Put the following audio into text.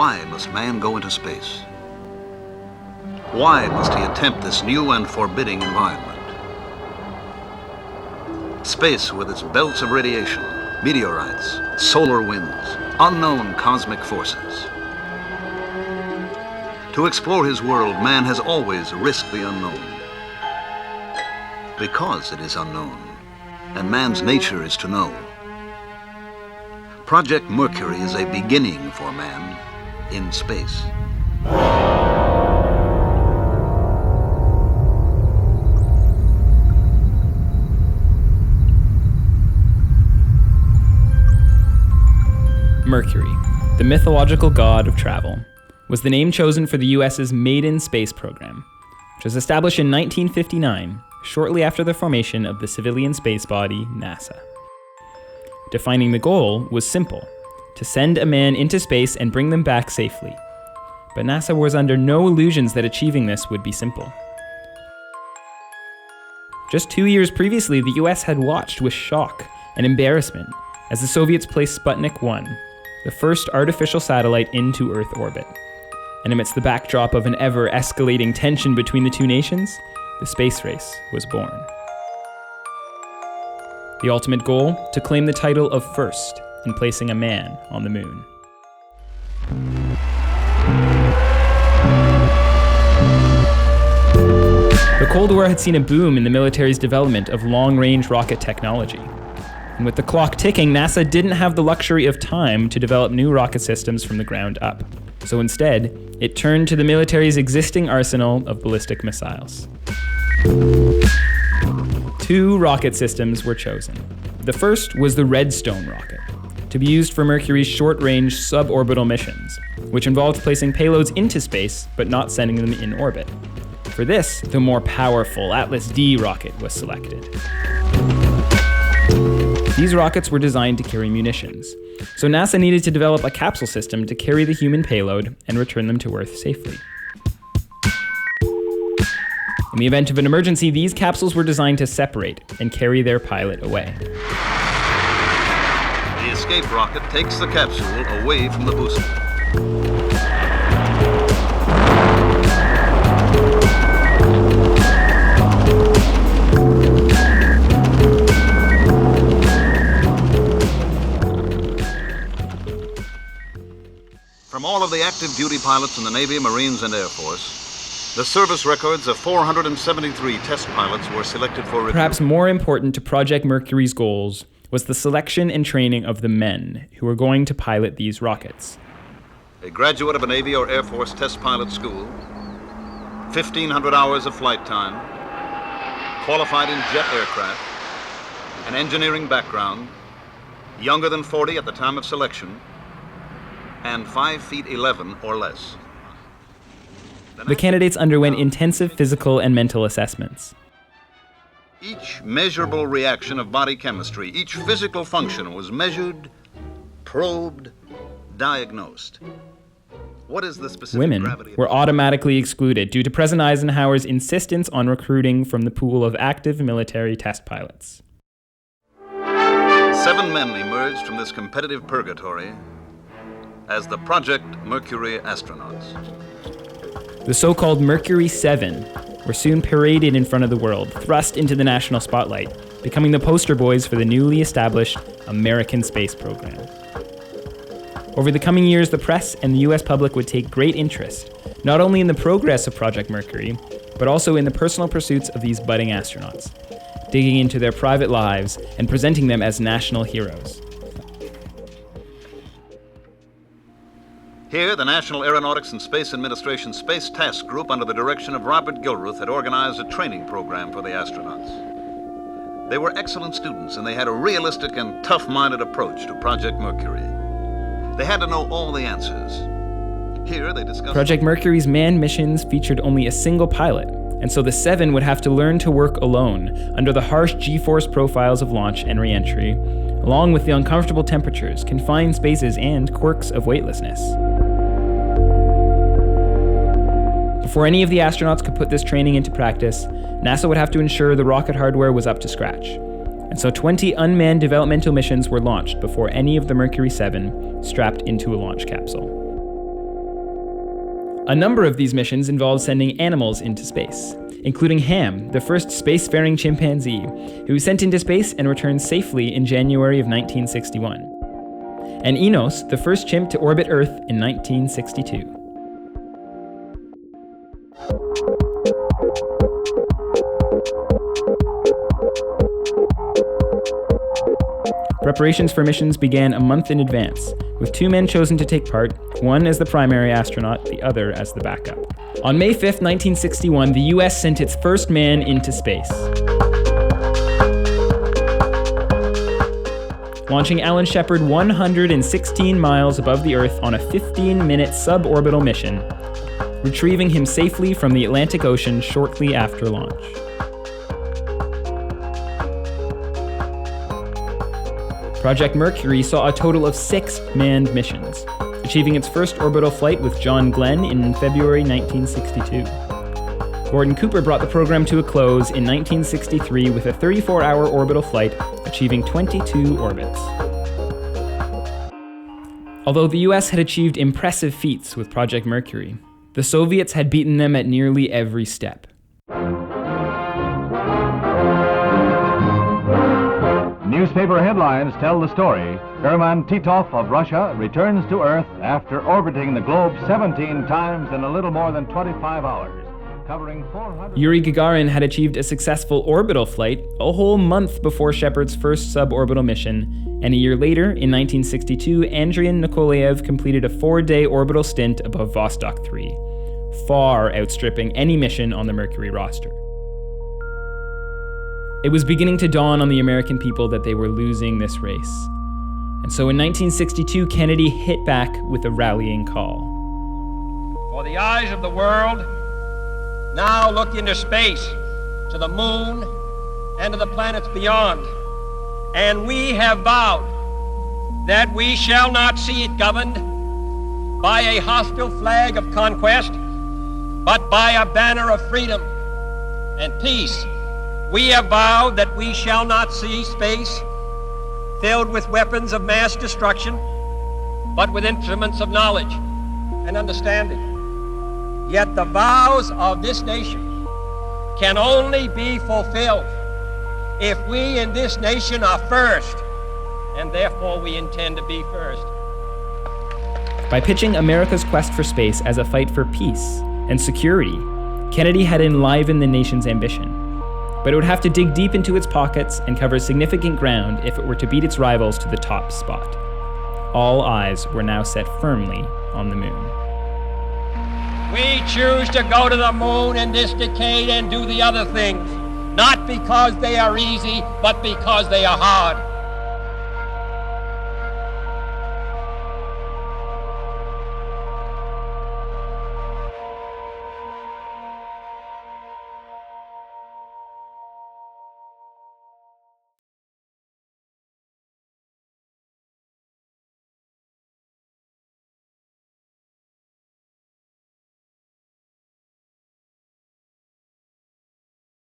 Why must man go into space? Why must he attempt this new and forbidding environment? Space with its belts of radiation, meteorites, solar winds, unknown cosmic forces. To explore his world, man has always risked the unknown. Because it is unknown, and man's nature is to know. Project Mercury is a beginning for man in space. Mercury, the mythological god of travel, was the name chosen for the US's maiden space program, which was established in 1959, shortly after the formation of the civilian space body, NASA. Defining the goal was simple: to send a man into space and bring them back safely. But NASA was under no illusions that achieving this would be simple. Just 2 years previously, the US had watched with shock and embarrassment as the Soviets placed Sputnik 1, the first artificial satellite into Earth orbit. And amidst the backdrop of an ever-escalating tension between the two nations, the space race was born. The ultimate goal? To claim the title of first in placing a man on the moon. The Cold War had seen a boom in the military's development of long-range rocket technology. And with the clock ticking, NASA didn't have the luxury of time to develop new rocket systems from the ground up. So instead, it turned to the military's existing arsenal of ballistic missiles. 2 rocket systems were chosen. The first was the Redstone rocket, to be used for Mercury's short-range suborbital missions, which involved placing payloads into space but not sending them in orbit. For this, the more powerful Atlas D rocket was selected. These rockets were designed to carry munitions, so NASA needed to develop a capsule system to carry the human payload and return them to Earth safely. In the event of an emergency, these capsules were designed to separate and carry their pilot away. The escape rocket takes the capsule away from the booster. From all of the active duty pilots in the Navy, Marines, and Air Force, the service records of 473 test pilots were selected for review. Perhaps more important to Project Mercury's goals was the selection and training of the men who were going to pilot these rockets. A graduate of a Navy or Air Force test pilot school, 1,500 hours of flight time, qualified in jet aircraft, an engineering background, younger than 40 at the time of selection, and 5 feet 11 or less. The candidates underwent intensive physical and mental assessments. Each measurable reaction of body chemistry, each physical function was measured, probed, diagnosed. What is the specific Women gravity? were automatically excluded due to President Eisenhower's insistence on recruiting from the pool of active military test pilots. 7 men emerged from this competitive purgatory as the Project Mercury astronauts. The so-called Mercury 7 were soon paraded in front of the world, thrust into the national spotlight, becoming the poster boys for the newly established American space program. Over the coming years, the press and the US public would take great interest, not only in the progress of Project Mercury, but also in the personal pursuits of these budding astronauts, digging into their private lives and presenting them as national heroes. Here, the National Aeronautics and Space Administration Space Task Group, under the direction of Robert Gilruth, had organized a training program for the astronauts. They were excellent students, and they had a realistic and tough-minded approach to Project Mercury. They had to know all the answers. Here, they discussed... Project Mercury's manned missions featured only a single pilot, and so the 7 would have to learn to work alone under the harsh G-force profiles of launch and re-entry, along with the uncomfortable temperatures, confined spaces, and quirks of weightlessness. Before any of the astronauts could put this training into practice, NASA would have to ensure the rocket hardware was up to scratch. And so 20 unmanned developmental missions were launched before any of the Mercury 7 strapped into a launch capsule. A number of these missions involved sending animals into space, including Ham, the first spacefaring chimpanzee, who was sent into space and returned safely in January of 1961. And Enos, the first chimp to orbit Earth in 1962. Preparations for missions began a month in advance, with 2 men chosen to take part, one as the primary astronaut, the other as the backup. On May 5, 1961, the US sent its first man into space. Launching Alan Shepard 116 miles above the Earth on a 15-minute suborbital mission, retrieving him safely from the Atlantic Ocean shortly after launch. Project Mercury saw a total of 6 manned missions, achieving its first orbital flight with John Glenn in February 1962. Gordon Cooper brought the program to a close in 1963 with a 34-hour orbital flight, achieving 22 orbits. Although the US had achieved impressive feats with Project Mercury, the Soviets had beaten them at nearly every step. Newspaper headlines tell the story. Herman Titov of Russia returns to Earth after orbiting the globe 17 times in a little more than 25 hours, covering 400... Yuri Gagarin had achieved a successful orbital flight a whole month before Shepard's first suborbital mission, and a year later, in 1962, Andriy Nikolaev completed a 4-day orbital stint above Vostok 3, far outstripping any mission on the Mercury roster. It was beginning to dawn on the American people that they were losing this race. And so in 1962, Kennedy hit back with a rallying call. For the eyes of the world now look into space, to the moon, and to the planets beyond. And we have vowed that we shall not see it governed by a hostile flag of conquest, but by a banner of freedom and peace. We have vowed that we shall not see space filled with weapons of mass destruction, but with instruments of knowledge and understanding. Yet the vows of this nation can only be fulfilled if we in this nation are first, and therefore we intend to be first. By pitching America's quest for space as a fight for peace and security, Kennedy had enlivened the nation's ambition. But it would have to dig deep into its pockets and cover significant ground if it were to beat its rivals to the top spot. All eyes were now set firmly on the moon. We choose to go to the moon in this decade and do the other things, not because they are easy, but because they are hard.